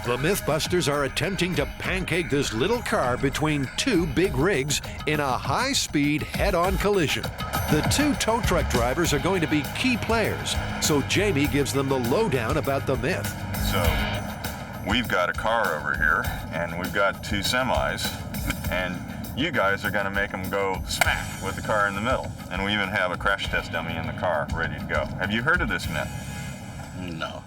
The MythBusters are attempting to pancake this little car between two big rigs in a high-speed head-on collision. The two tow truck drivers are going to be key players, so Jamie gives them the lowdown about the myth. So, we've got a car over here, and we've got two semis, and you guys are going to make them go smack with the car in the middle. And we even have a crash test dummy in the car ready to go. Have you heard of this myth? No.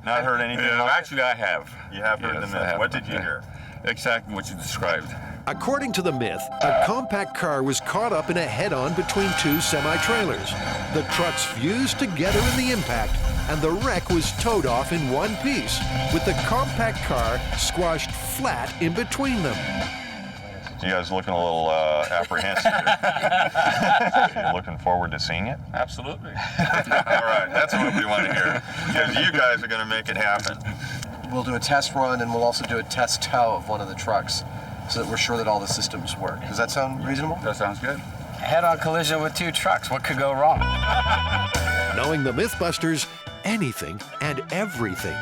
Not heard anything? Actually, I have. You have heard Yes, the I myth. have. What did you hear? Exactly what you described. According to the myth, a compact car was caught up in a head-on between two semi-trailers. The trucks fused together in the impact, and the wreck was towed off in one piece, with the compact car squashed flat in between them. You guys looking a little apprehensive. You looking forward to seeing it? Absolutely. All right, that's what we want to hear, because you guys are going to make it happen. We'll do a test run, and we'll also do a test tow of one of the trucks so that we're sure that all the systems work. Does that sound reasonable? That sounds good. Head-on collision with two trucks. What could go wrong? Knowing the MythBusters, anything and everything.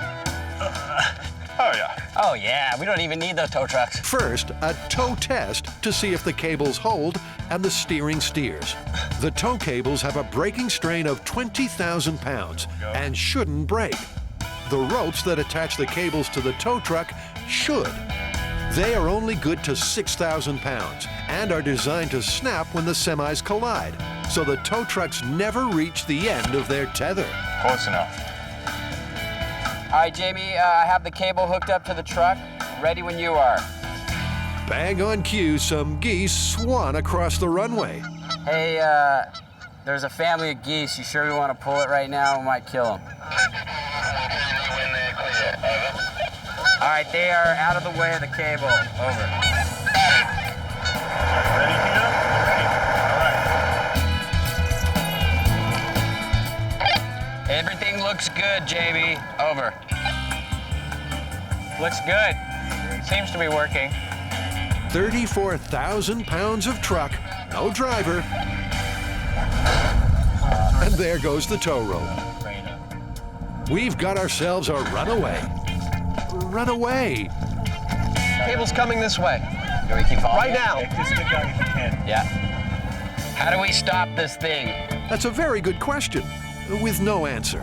Oh, yeah. Oh, yeah. We don't even need those tow trucks. First, a tow test to see if the cables hold and the steering steers. The tow cables have a braking strain of 20,000 pounds and shouldn't break. The ropes that attach the cables to the tow truck should. They are only good to 6,000 pounds and are designed to snap when the semis collide, so the tow trucks never reach the end of their tether. Close enough. All right, Jamie, I have the cable hooked up to the truck. Ready when you are. Bang on cue, some geese swan across the runway. Hey, there's a family of geese. You sure we want to pull it right now? We might kill them. All right, they are out of the way of the cable. Over. Ready, Tina? All right. Everything looks good, Jamie. Over. Looks good. Seems to be working. 34,000 pounds of truck, no driver. And there goes the tow rope. We've got ourselves a runaway. Runaway. Cable's coming this way. Do we keep following? Right now. Yeah. How do we stop this thing? That's a very good question, with no answer.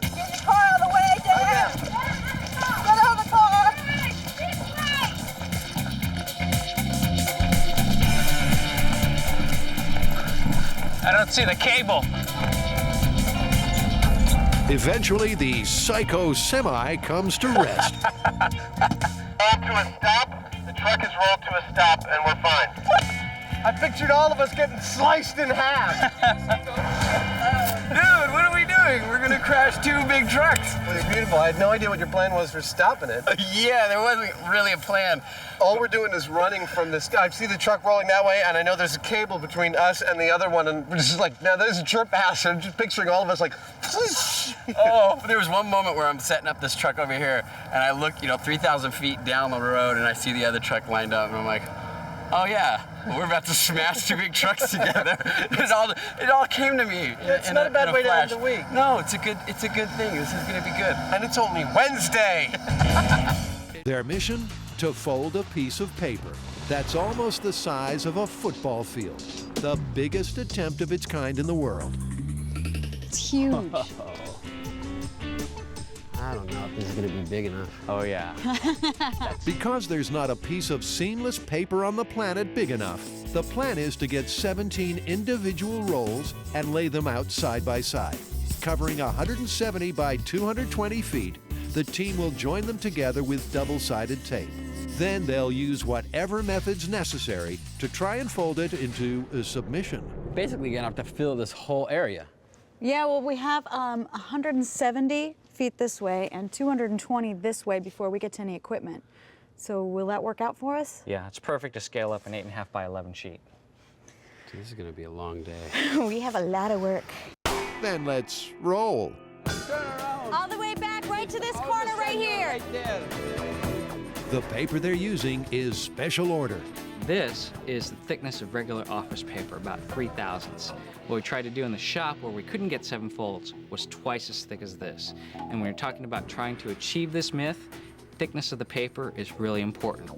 Get your car out of the way, Dad! Get out of the car! I don't see the cable. Eventually, the psycho semi comes to rest. Rolled to a stop. The truck is rolled to a stop, and we're fine. I pictured all of us getting sliced in half. Dude, what are we doing? We're gonna crash two big trucks. It was beautiful. I had no idea what your plan was for stopping it. Yeah, there wasn't really a plan. All we're doing is running from this. I see the truck rolling that way, and I know there's a cable between us and the other one, and we're just like, now there's a trip hazard. I'm just picturing all of us like, Oh, there was one moment where I'm setting up this truck over here, and I look, 3,000 feet down the road, and I see the other truck lined up, and I'm like, oh yeah, we're about to smash two big trucks together. It all came to me. It's not a bad way to end the week. No, it's a good thing. This is gonna be good. and it's only Wednesday. Their mission? To fold a piece of paper that's almost the size of a football field. The biggest attempt of its kind in the world. It's huge. I don't know if this is gonna be big enough. Oh yeah. Because there's not a piece of seamless paper on the planet big enough, the plan is to get 17 individual rolls and lay them out side by side. Covering 170 by 220 feet, the team will join them together with double-sided tape. Then they'll use whatever methods necessary to try and fold it into a submission. Basically, you're gonna have to fill this whole area. Yeah, well, we have 170 feet this way and 220 this way before we get to any equipment. So will that work out for us? Yeah, it's perfect to scale up an 8.5 by 11 sheet. This is gonna be a long day. We have a lot of work. Then let's roll. All the way back right to this corner right here. The paper they're using is special order. This is the thickness of regular office paper, about 3/1000. What we tried to do in the shop, where we couldn't get 7 folds, was twice as thick as this. And when you're talking about trying to achieve this myth, thickness of the paper is really important.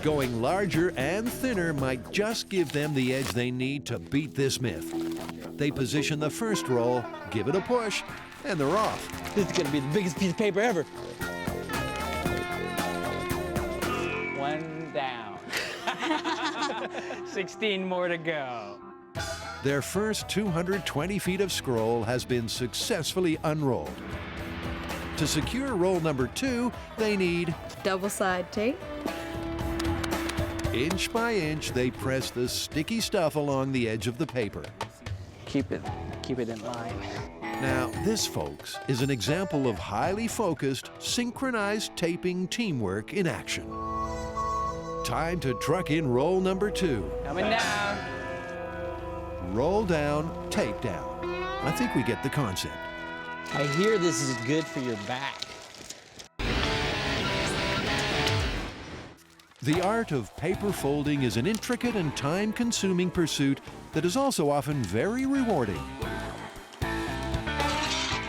Going larger and thinner might just give them the edge they need to beat this myth. They position the first roll, give it a push, and they're off. This is gonna be the biggest piece of paper ever. One down. 16 more to go. Their first 220 feet of scroll has been successfully unrolled. To secure roll number 2, they need Double-side tape. inch by inch, they press the sticky stuff along the edge of the paper. Keep it in line. Now, this, folks, is an example of highly focused, synchronized taping teamwork in action. Time to truck in roll number 2. Coming down. Roll down, tape down. I think we get the concept. I hear this is good for your back. The art of paper folding is an intricate and time-consuming pursuit that is also often very rewarding.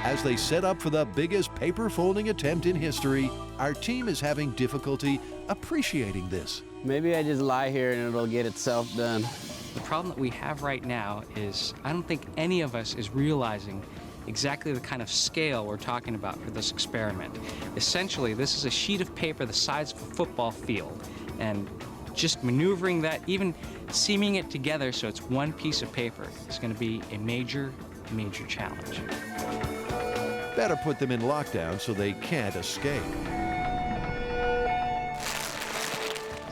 As they set up for the biggest paper folding attempt in history, our team is having difficulty appreciating this. Maybe I just lie here and it'll get itself done. The problem that we have right now is I don't think any of us is realizing exactly the kind of scale we're talking about for this experiment. Essentially, this is a sheet of paper the size of a football field, and just maneuvering that, even seaming it together so it's one piece of paper, is going to be a major, major challenge. Better put them in lockdown so they can't escape.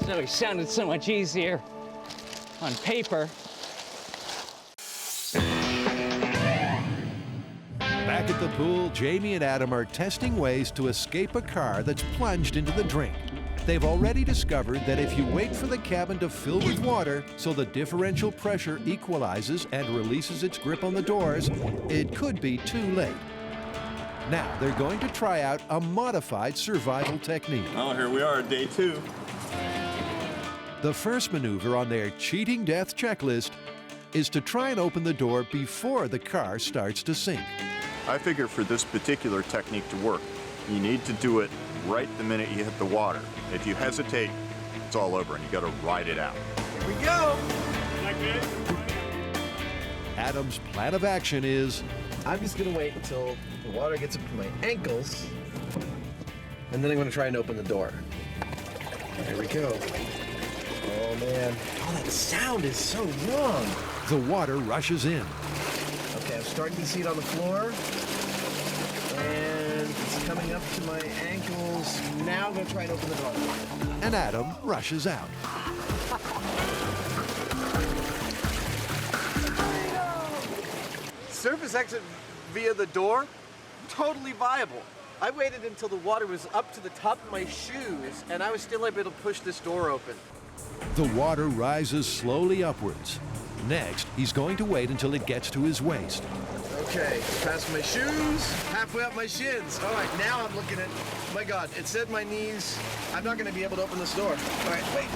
So it sounded so much easier on paper. Back at the pool, Jamie and Adam are testing ways to escape a car that's plunged into the drink. They've already discovered that if you wait for the cabin to fill with water so the differential pressure equalizes and releases its grip on the doors, it could be too late. Now they're going to try out a modified survival technique. Oh, here we are, day 2. The first maneuver on their cheating death checklist is to try and open the door before the car starts to sink. I figure for this particular technique to work, you need to do it right the minute you hit the water. If you hesitate, it's all over and you gotta ride it out. Here we go. Adam's plan of action is I'm just gonna wait until the water gets up to my ankles, and then I'm gonna try and open the door. Here we go. Oh man, oh that sound is so wrong. the water rushes in. Okay, I'm starting to see it on the floor, and it's coming up to my ankles. Now I'm gonna try and open the door. And Adam rushes out. Surface exit via the door, totally viable. I waited until the water was up to the top of my shoes, and I was still able to push this door open. The water rises slowly upwards. Next, he's going to wait until it gets to his waist. Okay, past my shoes, halfway up my shins. All right, now I'm looking at, my God, it's at my knees. I'm not gonna be able to open this door. All right, wait.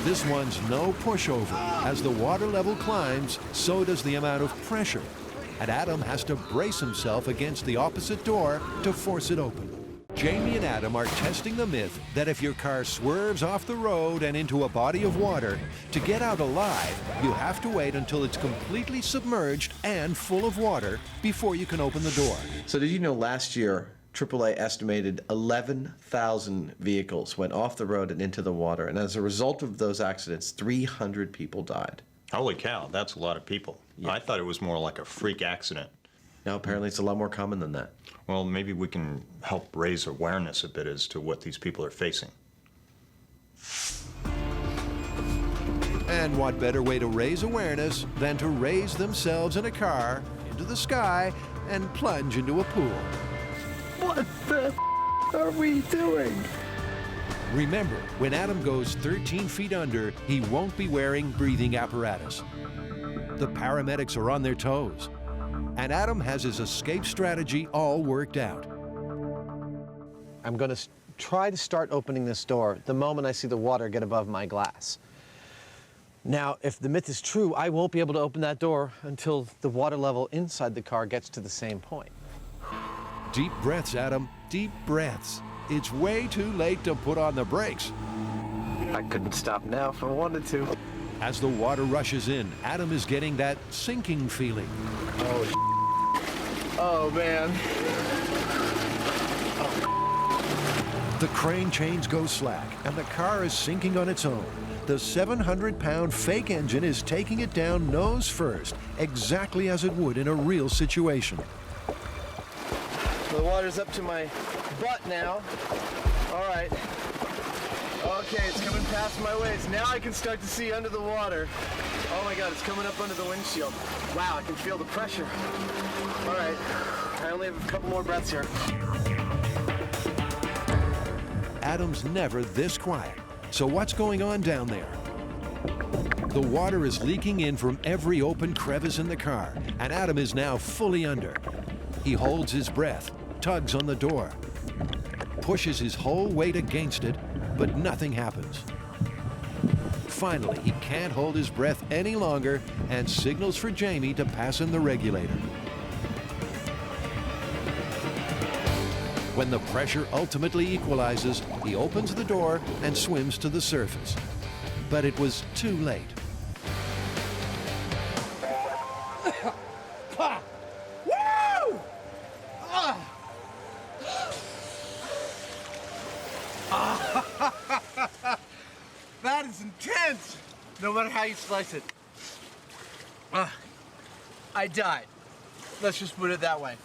This one's no pushover. As the water level climbs, so does the amount of pressure. And Adam has to brace himself against the opposite door to force it open. Jamie and Adam are testing the myth that if your car swerves off the road and into a body of water, to get out alive, you have to wait until it's completely submerged and full of water before you can open the door. So did you know last year, AAA estimated 11,000 vehicles went off the road and into the water, and as a result of those accidents, 300 people died. Holy cow, that's a lot of people. Yeah. I thought it was more like a freak accident. Now apparently it's a lot more common than that. Well, maybe we can help raise awareness a bit as to what these people are facing. And what better way to raise awareness than to raise themselves in a car into the sky and plunge into a pool? What the are we doing? Remember, when Adam goes 13 feet under, he won't be wearing breathing apparatus. The paramedics are on their toes, and Adam has his escape strategy all worked out. I'm going to try to start opening this door the moment I see the water get above my glass. Now, if the myth is true, I won't be able to open that door until the water level inside the car gets to the same point. Deep breaths, Adam, deep breaths. It's way too late to put on the brakes. I couldn't stop now if I wanted to. As the water rushes in, Adam is getting that sinking feeling. Oh, man. The crane chains go slack, and the car is sinking on its own. The 700-pound fake engine is taking it down nose first, exactly as it would in a real situation. The water's up to my butt now. All right. Okay, it's coming past my waist. Now I can start to see under the water. Oh my God, it's coming up under the windshield. Wow, I can feel the pressure. All right, I only have a couple more breaths here. Adam's never this quiet. So what's going on down there? The water is leaking in from every open crevice in the car, and Adam is now fully under. He holds his breath, tugs on the door, pushes his whole weight against it, but nothing happens. Finally, he can't hold his breath any longer and signals for Jamie to pass in the regulator. When the pressure ultimately equalizes, he opens the door and swims to the surface. But it was too late. Woo! That is intense, no matter how you slice it. I died. Let's just put it that way.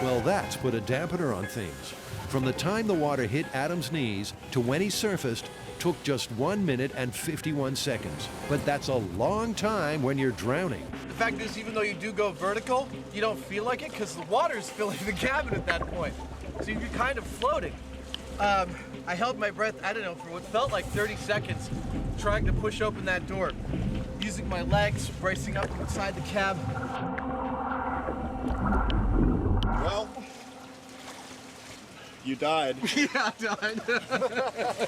Well, that's put a dampener on things. From the time the water hit Adam's knees to when he surfaced took just 1 minute and 51 seconds. But that's a long time when you're drowning. The fact is, even though you do go vertical, you don't feel like it because the water is filling the cabin at that point. So you're kind of floating. I held my breath, I don't know, for what felt like 30 seconds, trying to push open that door, using my legs, bracing up inside the cab. Well, you died. Yeah, I died.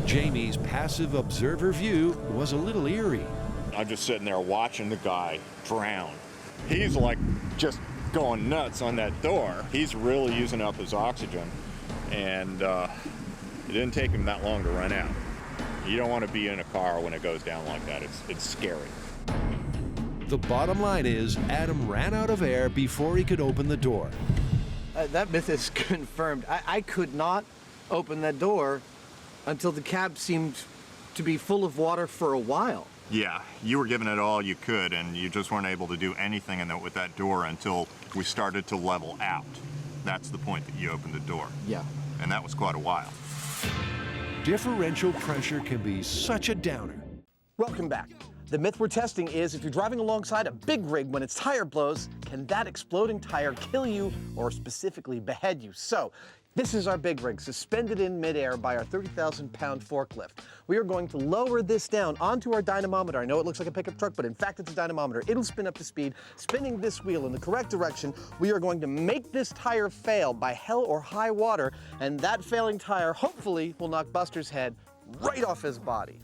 Jamie's passive observer view was a little eerie. I'm just sitting there watching the guy drown. He's like just going nuts on that door. He's really using up his oxygen, and it didn't take him that long to run out. You don't want to be in a car when it goes down like that. It's scary. The bottom line is Adam ran out of air before he could open the door. That myth is confirmed. I could not open that door until the cab seemed to be full of water for a while. Yeah, you were giving it all you could, and you just weren't able to do anything with that door until we started to level out. That's the point that you opened the door. Yeah. And that was quite a while. Differential pressure can be such a downer. Welcome back. The myth we're testing is if you're driving alongside a big rig when its tire blows, can that exploding tire kill you or specifically behead you? So, this is our big rig suspended in midair by our 30,000-pound forklift. We are going to lower this down onto our dynamometer. I know it looks like a pickup truck, but in fact it's a dynamometer. It'll spin up to speed. Spinning this wheel in the correct direction, we are going to make this tire fail by hell or high water, and that failing tire hopefully will knock Buster's head right off his body.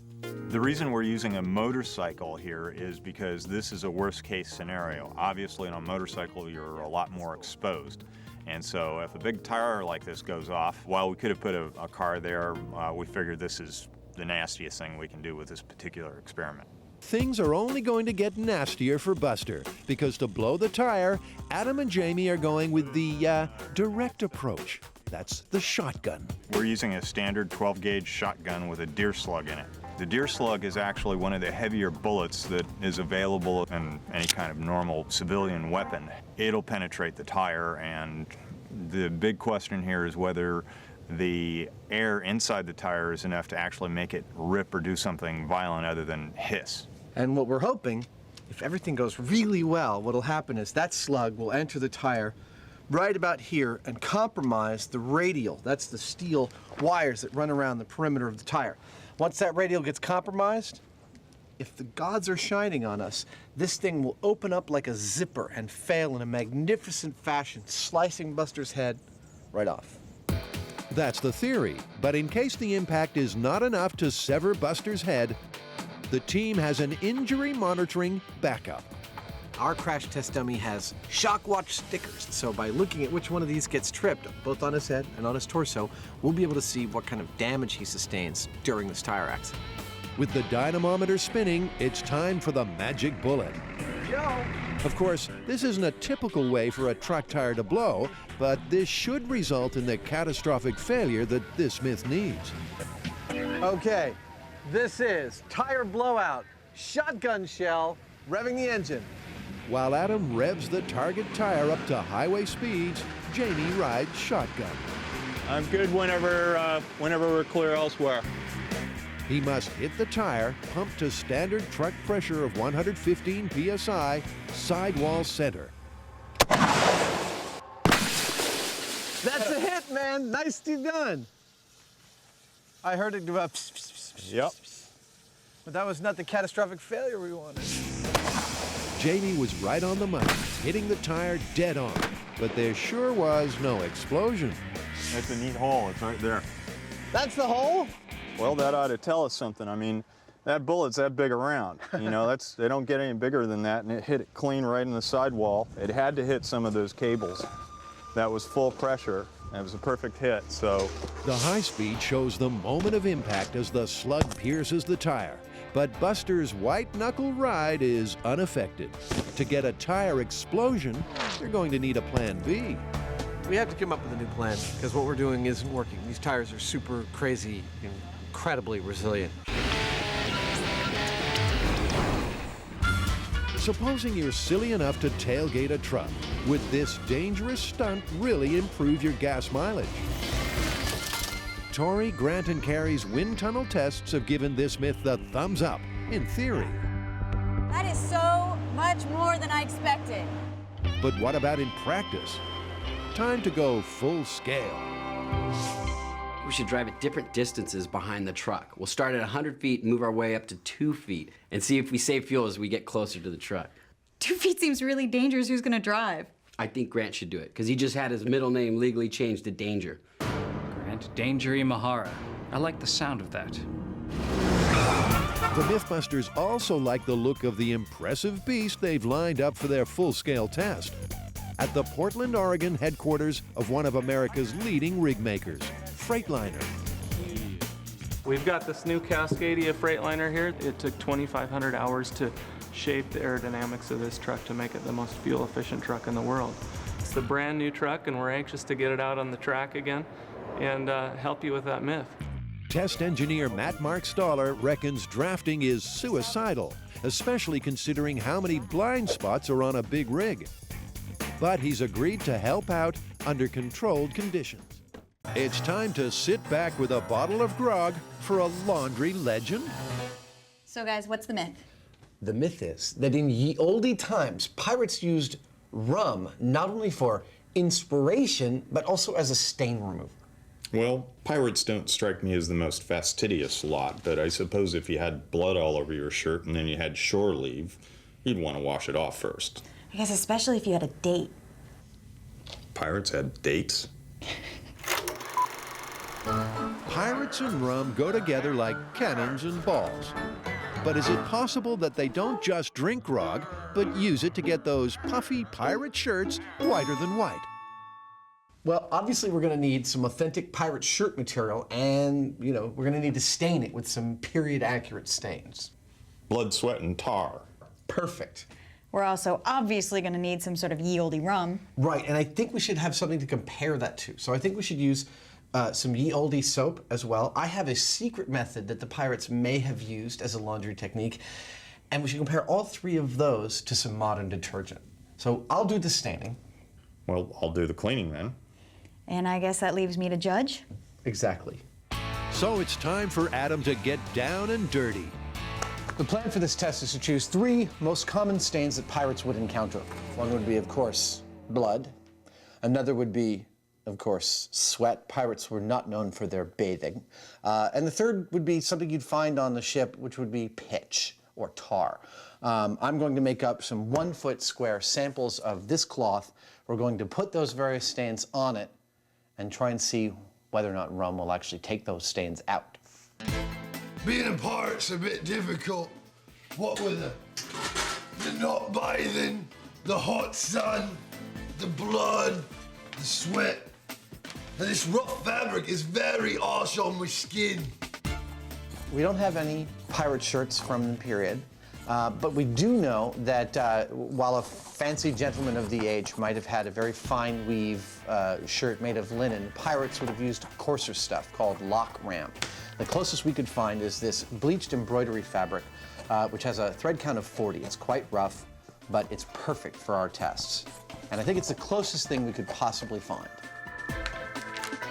The reason we're using a motorcycle here is because this is a worst case scenario. Obviously on a motorcycle you're a lot more exposed. And so if a big tire like this goes off, while we could have put a car there, we figured this is the nastiest thing we can do with this particular experiment. Things are only going to get nastier for Buster, because to blow the tire, Adam and Jamie are going with the direct approach. That's the shotgun. We're using a standard 12-gauge shotgun with a deer slug in it. The deer slug is actually one of the heavier bullets that is available in any kind of normal civilian weapon. It'll penetrate the tire, and the big question here is whether the air inside the tire is enough to actually make it rip or do something violent other than hiss. And what we're hoping, if everything goes really well, what'll happen is that slug will enter the tire right about here and compromise the radial. That's the steel wires that run around the perimeter of the tire. Once that radial gets compromised, if the gods are shining on us, this thing will open up like a zipper and fail in a magnificent fashion, slicing Buster's head right off. That's the theory, but in case the impact is not enough to sever Buster's head, the team has an injury monitoring backup. Our crash test dummy has shock watch stickers, so by looking at which one of these gets tripped, both on his head and on his torso, we'll be able to see what kind of damage he sustains during this tire accident. With the dynamometer spinning, it's time for the magic bullet. Of course, this isn't a typical way for a truck tire to blow, but this should result in the catastrophic failure that this myth needs. Okay, this is tire blowout, shotgun shell, revving the engine. While Adam revs the target tire up to highway speeds, Jamie rides shotgun. I'm good whenever we're clear elsewhere. He must hit the tire, pump to standard truck pressure of 115 psi, sidewall center. That's a hit, man. Nicely done. I heard it go up. Yep. But that was not the catastrophic failure we wanted. Jamie was right on the money, hitting the tire dead on, but there sure was no explosion. That's a neat hole. It's right there. That's the hole? Well, that ought to tell us something. I mean, that bullet's that big around. You know, they don't get any bigger than that, and it hit it clean right in the sidewall. It had to hit some of those cables. That was full pressure. It was a perfect hit, so. The high speed shows the moment of impact as the slug pierces the tire. But Buster's white-knuckle ride is unaffected. To get a tire explosion, they're going to need a plan B. We have to come up with a new plan, because what we're doing isn't working. These tires are super crazy, incredibly resilient. Supposing you're silly enough to tailgate a truck, would this dangerous stunt really improve your gas mileage? Tori, Grant, and Carrie's wind tunnel tests have given this myth the thumbs up, in theory. That is so much more than I expected. But what about in practice? Time to go full scale. We should drive at different distances behind the truck. We'll start at 100 feet and move our way up to 2 feet and see if we save fuel as we get closer to the truck. 2 feet seems really dangerous. Who's gonna drive? I think Grant should do it, because he just had his middle name legally changed to Danger. Grant Dangery Mahara. I like the sound of that. The MythBusters also like the look of the impressive beast they've lined up for their full-scale test. At the Portland, Oregon headquarters of one of America's leading rig makers, Freightliner. We've got this new Cascadia Freightliner here. It took 2,500 hours to shape the aerodynamics of this truck to make it the most fuel-efficient truck in the world. It's a brand new truck, and we're anxious to get it out on the track again and help you with that myth. Test engineer Matt Mark Staller reckons drafting is suicidal, especially considering how many blind spots are on a big rig. But he's agreed to help out under controlled conditions. It's time to sit back with a bottle of grog for a laundry legend. So guys, what's the myth? The myth is that in ye olde times, pirates used rum not only for inspiration, but also as a stain remover. Well, pirates don't strike me as the most fastidious lot, but I suppose if you had blood all over your shirt and then you had shore leave, you'd want to wash it off first. I guess especially if you had a date. Pirates had dates? Pirates and rum go together like cannons and balls. But is it possible that they don't just drink grog, but use it to get those puffy pirate shirts whiter than white? Well, obviously we're going to need some authentic pirate shirt material, and, we're going to need to stain it with some period-accurate stains. Blood, sweat, and tar. Perfect. We're also obviously gonna need some sort of ye olde rum. Right, and I think we should have something to compare that to. So I think we should use some ye olde soap as well. I have a secret method that the pirates may have used as a laundry technique, and we should compare all three of those to some modern detergent. So I'll do the staining. Well, I'll do the cleaning then. And I guess that leaves me to judge? Exactly. So it's time for Adam to get down and dirty. The plan for this test is to choose 3 most common stains that pirates would encounter. One would be, of course, blood. Another would be, of course, sweat. Pirates were not known for their bathing. And the third would be something you'd find on the ship, which would be pitch or tar. I'm going to make up some 1-foot square samples of this cloth. We're going to put those various stains on it and try and see whether or not rum will actually take those stains out. being a pirate's a bit difficult. What with the not bathing, the hot sun, the blood, the sweat. And this rough fabric is very harsh on my skin. We don't have any pirate shirts from the period, but we do know that while a fancy gentleman of the age might have had a very fine weave shirt made of linen, pirates would have used coarser stuff called lock ramp. The closest we could find is this bleached embroidery fabric, which has a thread count of 40. It's quite rough, but it's perfect for our tests. And I think it's the closest thing we could possibly find.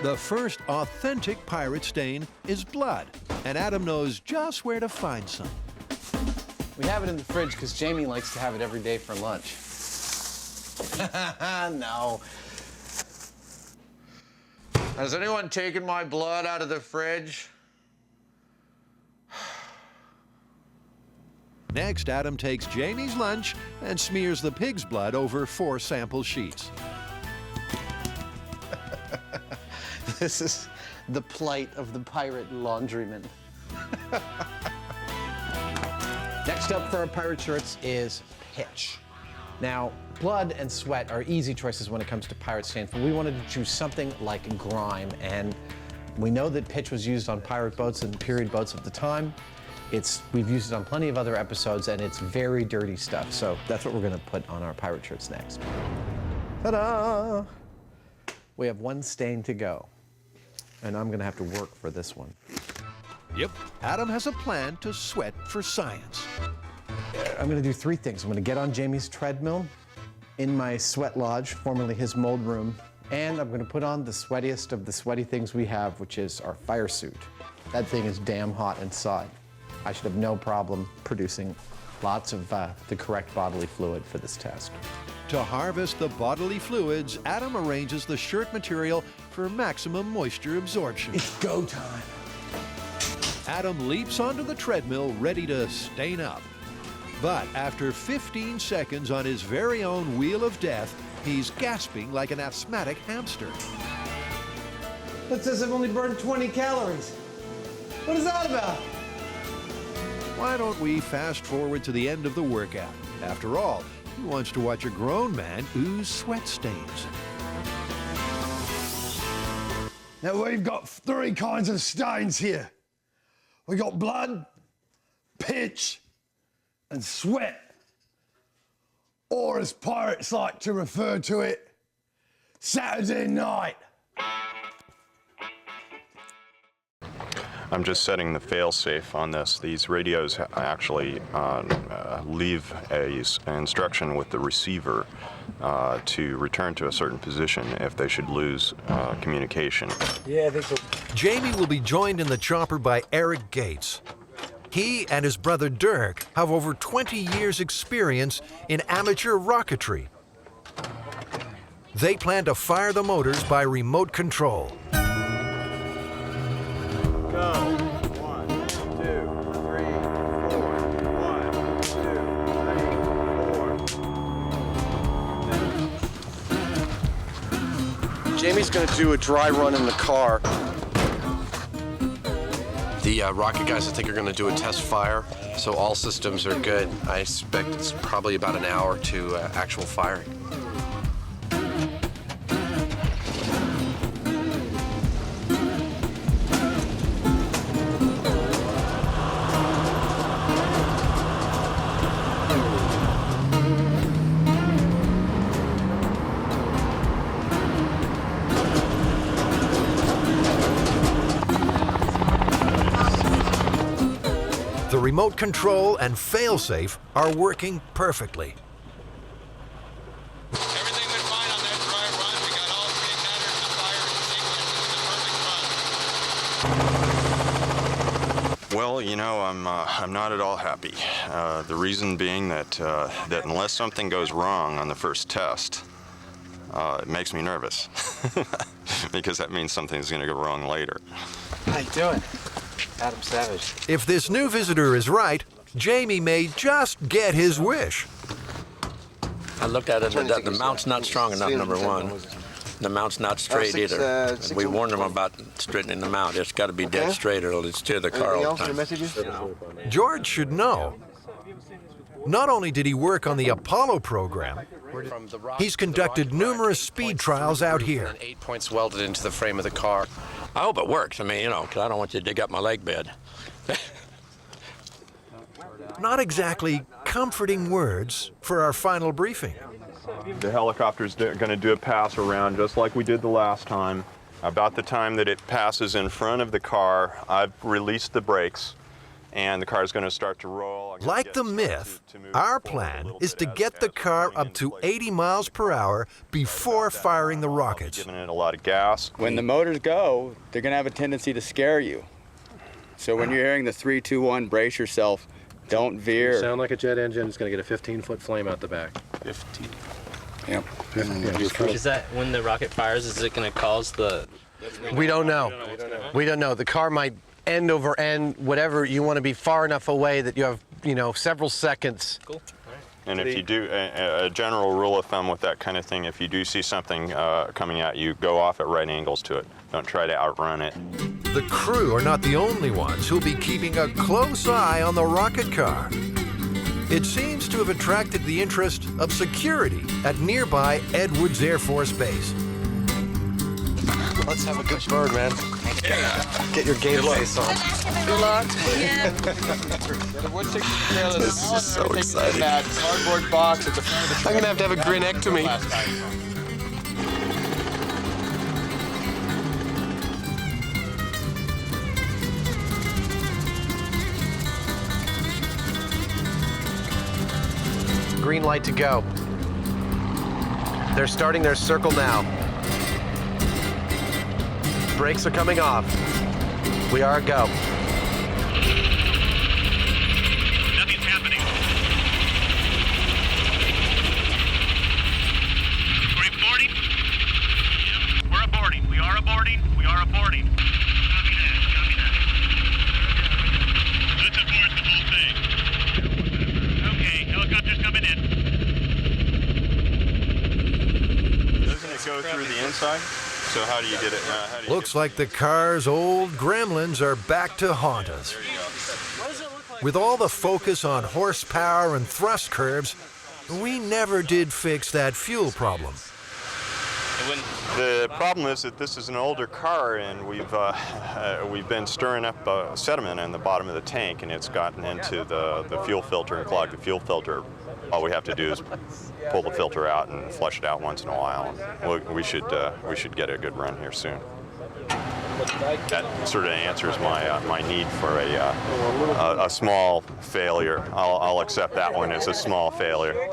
The first authentic pirate stain is blood, and Adam knows just where to find some. We have it in the fridge because Jamie likes to have it every day for lunch. No. Has anyone taken my blood out of the fridge? Next, Adam takes Jamie's lunch and smears the pig's blood over 4 sample sheets. This is the plight of the pirate laundryman. Next up for our pirate shirts is pitch. Now, blood and sweat are easy choices when it comes to pirate stains, but we wanted to choose something like grime, and we know that pitch was used on pirate boats and period boats of the time. We've used it on plenty of other episodes, and it's very dirty stuff, so that's what we're gonna put on our pirate shirts next. Ta-da! We have 1 stain to go, and I'm gonna have to work for this one. Yep, Adam has a plan to sweat for science. I'm gonna do 3 things. I'm gonna get on Jamie's treadmill in my sweat lodge, formerly his mold room, and I'm gonna put on the sweatiest of the sweaty things we have, which is our fire suit. That thing is damn hot inside. I should have no problem producing lots of the correct bodily fluid for this test. To harvest the bodily fluids, Adam arranges the shirt material for maximum moisture absorption. It's go time. Adam leaps onto the treadmill, ready to stain up. But after 15 seconds on his very own wheel of death, he's gasping like an asthmatic hamster. That says I've only burned 20 calories. What is that about? Why don't we fast forward to the end of the workout? After all, who wants to watch a grown man ooze sweat stains? Now we've got 3 kinds of stains here. We got blood, pitch, and sweat. Or as pirates like to refer to it, Saturday night. I'm just setting the fail-safe on this. These radios actually leave an instruction with the receiver to return to a certain position if they should lose communication. Yeah, I think so. Jamie will be joined in the chopper by Eric Gates. He and his brother Dirk have over 20 years' experience in amateur rocketry. They plan to fire the motors by remote control. Go. 1, 2, 3, 4. 1, 2, 3, 4. Jamie's gonna do a dry run in the car. The rocket guys, I think, are gonna do a test fire, so all systems are good. I expect it's probably about an hour to actual firing. The remote control and failsafe are working perfectly. Everything went fine on that dry run. We got all 3 igniters and fired in sequence. It was a perfect run. Well, you know, I'm not at all happy. The reason being that unless something goes wrong on the first test, it makes me nervous because that means something's going to go wrong later. How you doing? Adam Savage. If this new visitor is right, Jamie may just get his wish. I looked at it and the mount's not strong enough, number 1. The mount's not straight either. We warned them about straightening the mount. It's got to be dead straight or it'll steer the car all the time. George should know. Not only did he work on the Apollo program, he's conducted numerous speed trials out here. 8 points welded into the frame of the car. I hope it works. I mean, you know, because I don't want you to dig up my leg bed. Not exactly comforting words for our final briefing. The helicopter's going to do a pass around just like we did the last time. About the time that it passes in front of the car, I've released the brakes and the car is going to start to roll. Like the Myth, our plan is to get the car up to 80 miles per hour before firing the rockets. Giving it a lot of gas. When the motors go, they're going to have a tendency to scare you. So when you're hearing the 3, 2, 1, brace yourself, don't veer. Sound like a jet engine. It's going to get a 15-foot flame out the back. 15. Yep. Is that when the rocket fires, is it going to cause the... We don't know. We don't know. The car might end over end, whatever. You want to be far enough away that you have, you know, several seconds. Cool. And if you do, a general rule of thumb with that kind of thing, if you do see something coming at you, go off at right angles to it. Don't try to outrun it. The crew are not the only ones who'll be keeping a close eye on the rocket car. It seems to have attracted the interest of security at nearby Edwards Air Force Base. Let's have a good bird, man. Get your game face on. Good luck. Yeah. This is so exciting. Cardboard box at the front of the truck. I'm gonna have a grinectomy. Green light to go. They're starting their circle now. Brakes are coming off. We are a go. Nothing's happening. We're aborting? Yep. We're aborting. We are aborting. We are aborting. Copy that. Copy that. Let's abort the whole thing. Okay, helicopter's coming in. Doesn't it go through the inside? So how do you get it? Looks like the car's old gremlins are back to haunt us. With all the focus on horsepower and thrust curves, we never did fix that fuel problem. The problem is that this is an older car, and we've been stirring up sediment in the bottom of the tank, and it's gotten into the fuel filter and clogged the fuel filter. All we have to do is pull the filter out and flush it out once in a while. And we should get a good run here soon. That sort of answers my need for a small failure. I'll accept that one as a small failure.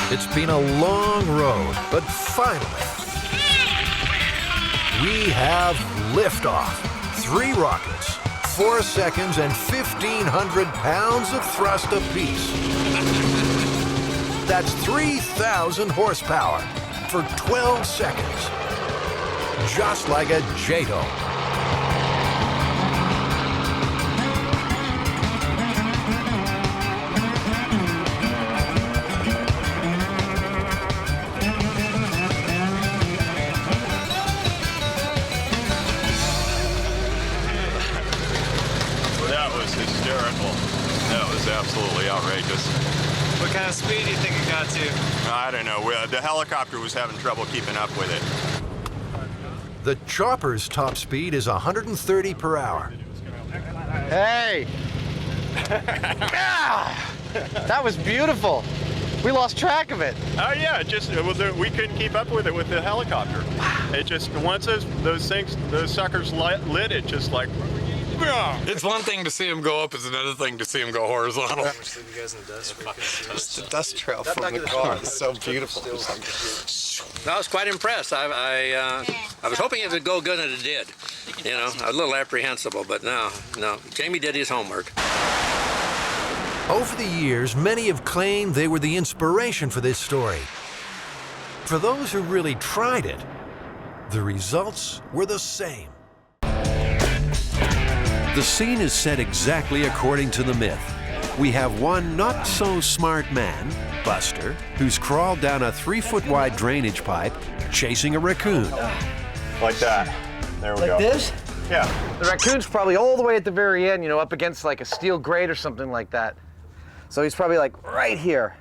It's been a long road, but finally, we have liftoff. 3 rockets, 4 seconds, and 1,500 pounds of thrust apiece. That's 3,000 horsepower for 12 seconds. Just like a JATO. That was hysterical. That was absolutely outrageous. I don't know. The helicopter was having trouble keeping up with it. The chopper's top speed is 130 per hour. Hey! Ah! That was beautiful. We lost track of it. Oh yeah, we couldn't keep up with it with the helicopter. It just, once those suckers lit, it just like, it's one thing to see him go up, it's another thing to see him go horizontal. Leave you guys in the dust. Just the dust trail from the car. It's so beautiful. I was quite impressed. I was hoping it would go good, and it did. You know, I was a little apprehensible, but no. Jamie did his homework. Over the years, many have claimed they were the inspiration for this story. For those who really tried it, the results were the same. The scene is set exactly according to the myth. We have one not-so-smart man, Buster, who's crawled down a 3-foot-wide drainage pipe chasing a raccoon. like that. There we go. Like this? Yeah. The raccoon's probably all the way at the very end, you know, up against like a steel grate or something like that. So he's probably like right here,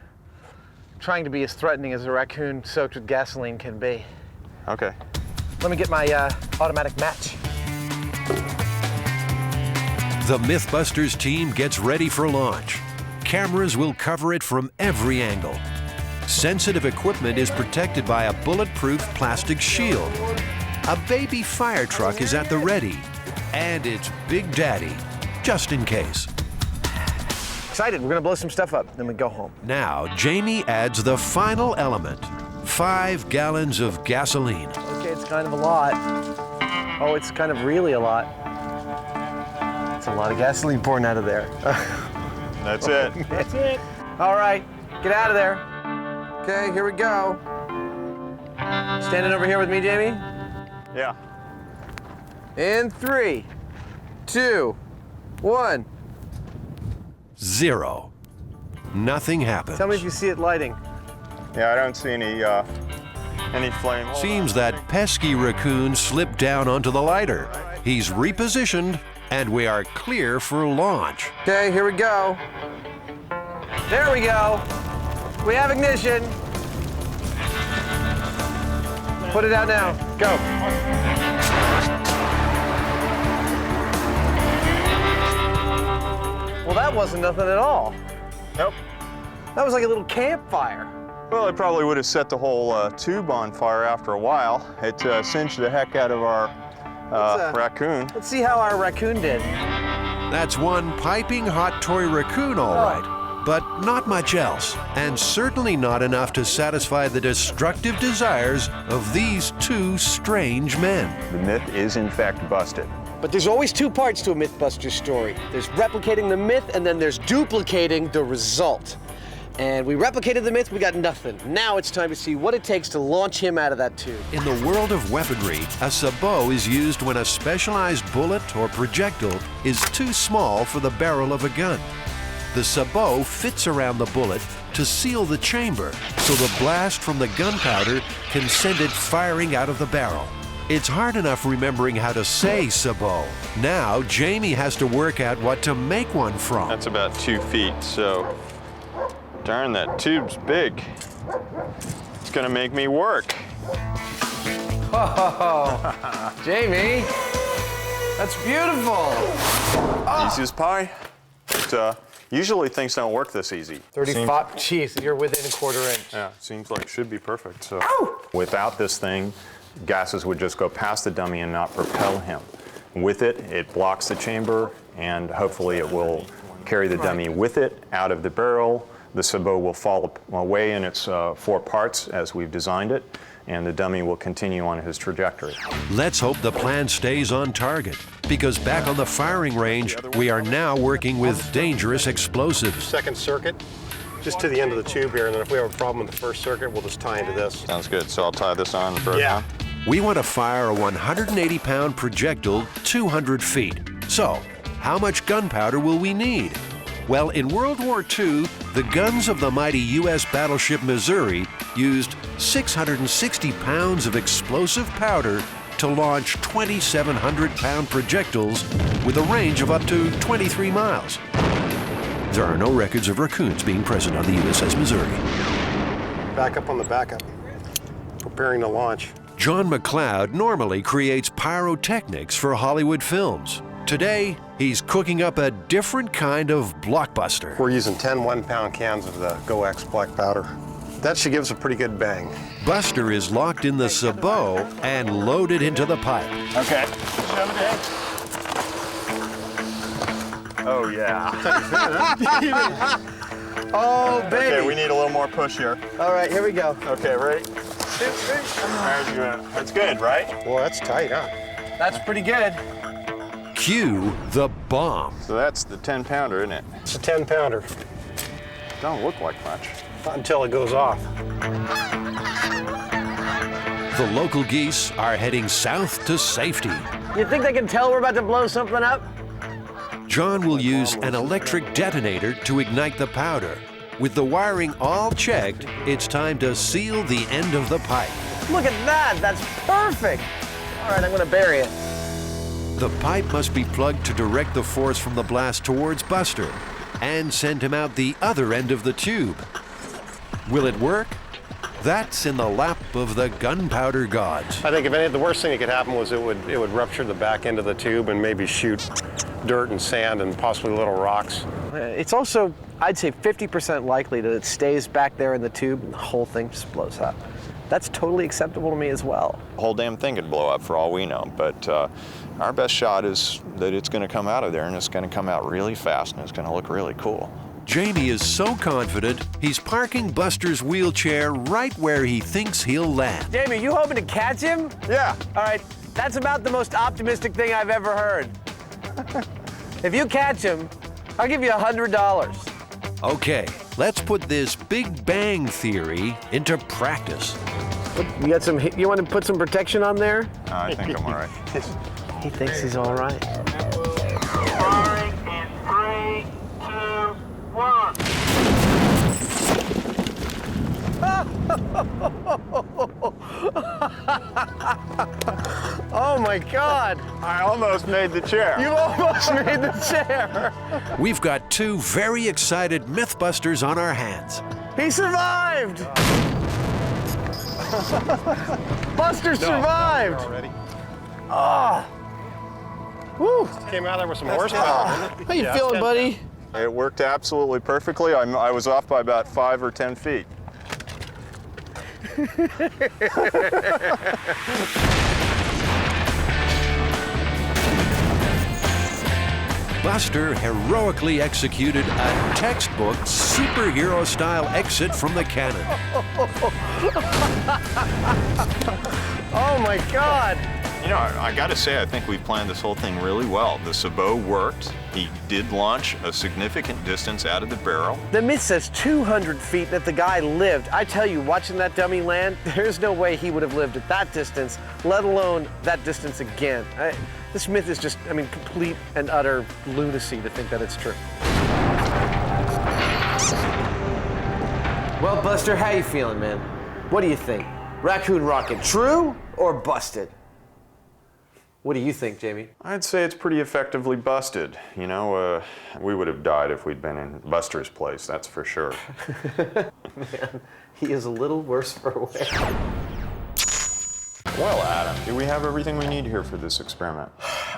trying to be as threatening as a raccoon soaked with gasoline can be. Okay. Let me get my automatic match. The MythBusters team gets ready for launch. Cameras will cover it from every angle. Sensitive equipment is protected by a bulletproof plastic shield. A baby fire truck is at the ready, and it's Big Daddy, just in case. Excited, we're gonna blow some stuff up, then we go home. Now, Jamie adds the final element, 5 gallons of gasoline. Okay, it's kind of a lot. Oh, it's kind of really a lot. It's a lot of gasoline pouring out of there. That's it. That's it. All right, get out of there. Okay, here we go. Standing over here with me, Jamie? Yeah. In 3, 2, 1. 0. Nothing happens. Tell me if you see it lighting. Yeah, I don't see any flame. Seems that pesky raccoon slipped down onto the lighter. He's repositioned, and we are clear for launch. Okay, here we go. There we go. We have ignition. Put it out now. Go. Well, that wasn't nothing at all. Nope. That was like a little campfire. Well, it probably would have set the whole tube on fire after a while. It singed the heck out of our raccoon. Let's see how our raccoon did. That's one piping hot toy raccoon, all right, but not much else, and certainly not enough to satisfy the destructive desires of these 2 strange men. The myth is in fact busted. But there's always 2 parts to a MythBusters story. There's replicating the myth, and then there's duplicating the result. And we replicated the myth, we got nothing. Now it's time to see what it takes to launch him out of that tube. In the world of weaponry, a sabot is used when a specialized bullet or projectile is too small for the barrel of a gun. The sabot fits around the bullet to seal the chamber, so the blast from the gunpowder can send it firing out of the barrel. It's hard enough remembering how to say sabot. Now, Jamie has to work out what to make one from. That's about 2 feet, so darn, that tube's big. It's gonna make me work. Oh, Jamie, that's beautiful. Easy as pie. But, usually things don't work this easy. 35, jeez, you're within a 1/4 inch. Yeah, seems like it should be perfect. So without this thing, gases would just go past the dummy and not propel him. With it, it blocks the chamber, and hopefully it will carry the dummy with it out of the barrel. The sabot will fall away in its 4 parts as we've designed it, and the dummy will continue on his trajectory. Let's hope the plan stays on target, because back on the firing range, we are now working with dangerous explosives. Second circuit, just to the end of the tube here, and then if we have a problem with the first circuit, we'll just tie into this. Sounds good. So I'll tie this on for yeah. We want to fire a 180-pound projectile 200 feet. So, how much gunpowder will we need? Well, in World War II, the guns of the mighty U.S. battleship Missouri used 660 pounds of explosive powder to launch 2,700-pound projectiles with a range of up to 23 miles. There are no records of raccoons being present on the USS Missouri. Back up on the backup. Preparing to launch. John McLeod normally creates pyrotechnics for Hollywood films. Today, he's cooking up a different kind of blockbuster. We're using 10 1-pound cans of the GoX black powder. That should give us a pretty good bang. Buster is locked in the sabot and loaded into the pipe. Okay. Shove it in. Oh, yeah. Oh, baby. Okay, we need a little more push here. All right, here we go. Okay, ready? That's good, right? Well, that's tight, huh? That's pretty good. Cue the bomb. So that's the 10-pounder, isn't it? It's a 10-pounder. Don't look like much. Not until it goes off. The local geese are heading south to safety. You think they can tell we're about to blow something up? John will use an electric detonator to ignite the powder. With the wiring all checked, it's time to seal the end of the pipe. Look at that, that's perfect. All right, I'm gonna bury it. The pipe must be plugged to direct the force from the blast towards Buster and send him out the other end of the tube. Will it work? That's in the lap of the gunpowder gods. I think if anything, the worst thing that could happen was it would rupture the back end of the tube and maybe shoot dirt and sand and possibly little rocks. It's also, I'd say 50% likely that it stays back there in the tube and the whole thing just blows up. That's totally acceptable to me as well. The whole damn thing could blow up for all we know, but our best shot is that it's going to come out of there and it's going to come out really fast and it's going to look really cool. Jamie is so confident, he's parking Buster's wheelchair right where he thinks he'll land. Jamie, you hoping to catch him? Yeah. All right, that's about the most optimistic thing I've ever heard. If you catch him, I'll give you $100. Okay, let's put this Big Bang Theory into practice. You got some, you want to put some protection on there? I think I'm all right. He thinks he's all right. Firing in 3, 2, 1. Oh my God! I almost made the chair. You almost made the chair! We've got two very excited MythBusters on our hands. He survived! Buster survived! Already. Ah! Woo! Came out there with some horsepower. How you feeling, buddy? It worked absolutely perfectly. I was off by about 5 or 10 feet. Buster heroically executed a textbook superhero-style exit from the cannon. Oh my God! You know, I got to say, I think we planned this whole thing really well. The sabot worked. He did launch a significant distance out of the barrel. The myth says 200 feet that the guy lived. I tell you, watching that dummy land, there's no way he would have lived at that distance, let alone that distance again. This myth is just, I mean, complete and utter lunacy to think that it's true. Well, Buster, how you feeling, man? What do you think? Raccoon rocket, true or busted? What do you think, Jamie? I'd say it's pretty effectively busted. You know, we would have died if we'd been in Buster's place, that's for sure. Man, he is a little worse for wear. Well, Adam, do we have everything we need here for this experiment?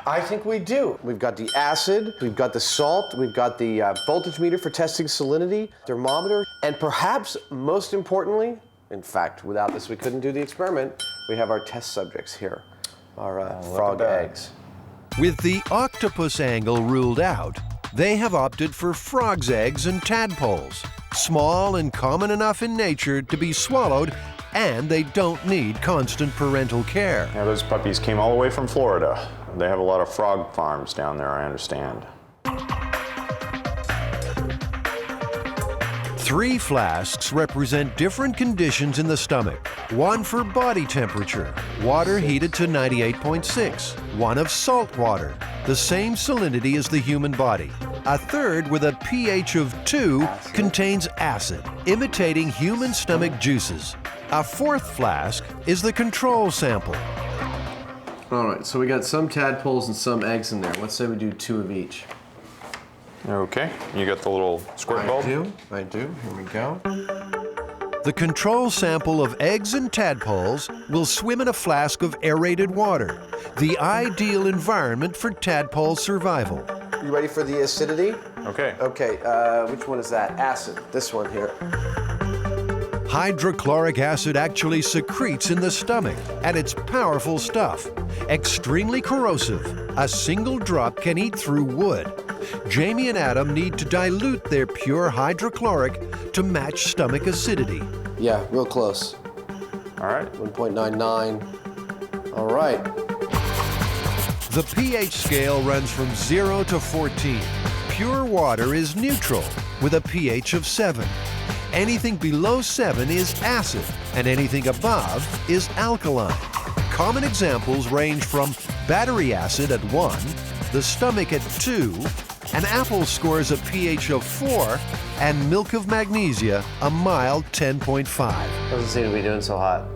I think we do. We've got the acid, we've got the salt, we've got the voltage meter for testing salinity, thermometer, and perhaps most importantly, in fact, without this we couldn't do the experiment, we have our test subjects here, our frog eggs. With the octopus angle ruled out, they have opted for frog's eggs and tadpoles, small and common enough in nature to be swallowed, and they don't need constant parental care. Yeah, those puppies came all the way from Florida. They have a lot of frog farms down there, I understand. 3 flasks represent different conditions in the stomach. One for body temperature, water heated to 98.6. One of salt water, the same salinity as the human body. A third with a pH of 2 contains acid, imitating human stomach juices. A 4th flask is the control sample. All right, so we got some tadpoles and some eggs in there. Let's say we do 2 of each. Okay, you got the little squirt bulb? I do. Here we go. The control sample of eggs and tadpoles will swim in a flask of aerated water, the ideal environment for tadpole survival. You ready for the acidity? Okay. Okay, which one is that? Acid, this one here. Hydrochloric acid actually secretes in the stomach, and it's powerful stuff. Extremely corrosive. A single drop can eat through wood. Jamie and Adam need to dilute their pure hydrochloric to match stomach acidity. Yeah, real close. All right. 1.99. All right. The pH scale runs from 0 to 14. Pure water is neutral with a pH of 7. Anything below 7 is acid, and anything above is alkaline. Common examples range from battery acid at 1, the stomach at 2, an apple scores a pH of 4, and milk of magnesia a mild 10.5. Doesn't seem to be doing so hot.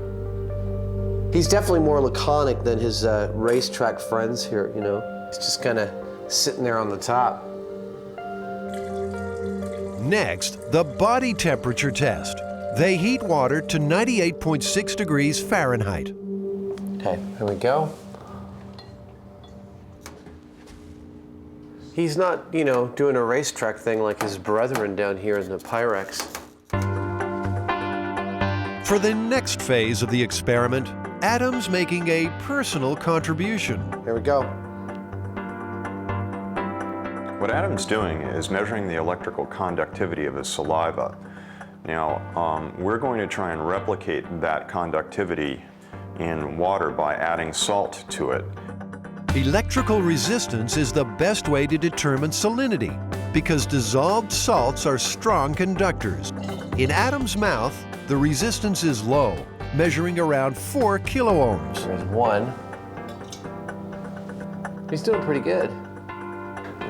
He's definitely more laconic than his racetrack friends here, you know. He's just kind of sitting there on the top. Next, the body temperature test. They heat water to 98.6 degrees Fahrenheit. Okay, here we go. He's not, you know, doing a racetrack thing like his brethren down here in the Pyrex. For the next phase of the experiment, Adam's making a personal contribution. Here we go. What Adam's doing is measuring the electrical conductivity of his saliva. Now, we're going to try and replicate that conductivity in water by adding salt to it. Electrical resistance is the best way to determine salinity because dissolved salts are strong conductors. In Adam's mouth, the resistance is low, measuring around 4 kiloohms. There's one. He's doing pretty good.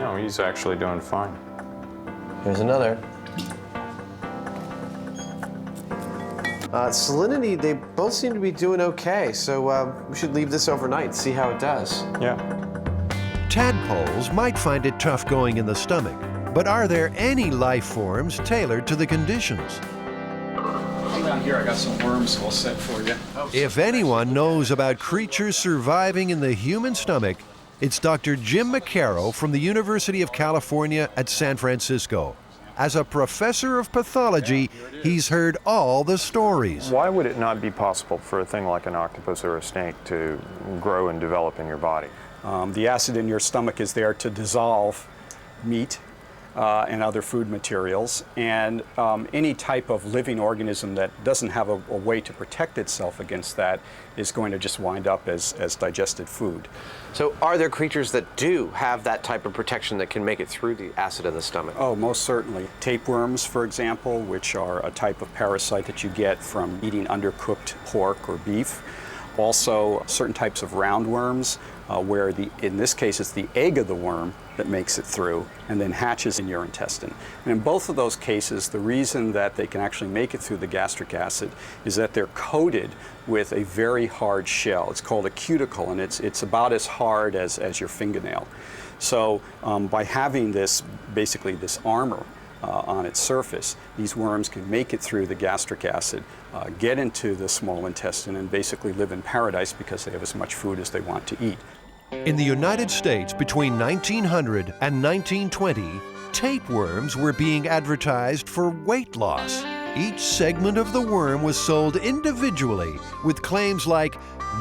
No, he's actually doing fine. Here's another. Salinity, they both seem to be doing okay, so we should leave this overnight and see how it does. Yeah. Tadpoles might find it tough going in the stomach, but are there any life forms tailored to the conditions? Come down here, I got some worms all set for you. If anyone knows about creatures surviving in the human stomach, it's Dr. Jim McCarrow from the University of California at San Francisco. As a professor of pathology, he's heard all the stories. Why would it not be possible for a thing like an octopus or a snake to grow and develop in your body? The acid in your stomach is there to dissolve meat and other food materials, and any type of living organism that doesn't have a way to protect itself against that is going to just wind up as digested food. So are there creatures that do have that type of protection that can make it through the acid in the stomach? Oh, most certainly. Tapeworms, for example, which are a type of parasite that you get from eating undercooked pork or beef. Also, certain types of roundworms, where in this case it's the egg of the worm that makes it through and then hatches in your intestine. And in both of those cases, the reason that they can actually make it through the gastric acid is that they're coated with a very hard shell. It's called a cuticle, and it's about as hard as your fingernail. So by having this, basically this armor on its surface, these worms can make it through the gastric acid, get into the small intestine, and basically live in paradise because they have as much food as they want to eat. In the United States, between 1900 and 1920, tapeworms were being advertised for weight loss. Each segment of the worm was sold individually with claims like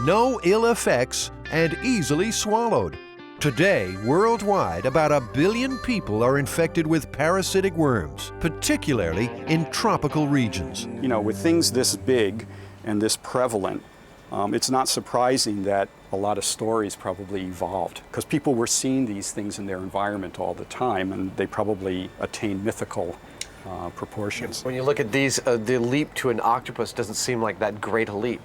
no ill effects and easily swallowed. Today, worldwide, about 1 billion people are infected with parasitic worms, particularly in tropical regions. You know, with things this big and this prevalent, it's not surprising that a lot of stories probably evolved because people were seeing these things in their environment all the time, and they probably attained mythical proportions. When you look at these, the leap to an octopus doesn't seem like that great a leap.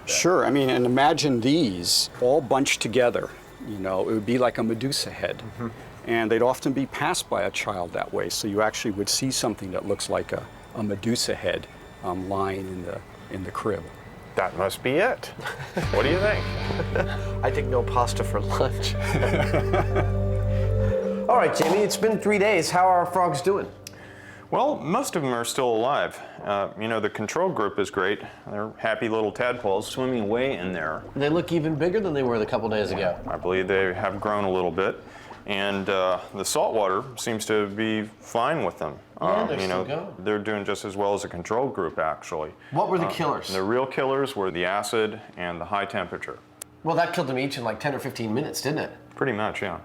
Sure, I mean, and imagine these all bunched together. You know, it would be like a Medusa head. Mm-hmm. And they'd often be passed by a child that way, so you actually would see something that looks like a Medusa head lying in the crib. That must be it. What do you think? I think no pasta for lunch. All right, Jamie, it's been 3 days. How are our frogs doing? Well, most of them are still alive. You know, the control group is great. They're happy little tadpoles swimming away in there. They look even bigger than they were a couple days ago. I believe they have grown a little bit. And the saltwater seems to be fine with them. Yeah, they're you know, still going. they're doing just as well as a control group, actually. What were the killers? The real killers were the acid and the high temperature. Well, that killed them each in like 10 or 15 minutes, didn't it? Pretty much, yeah.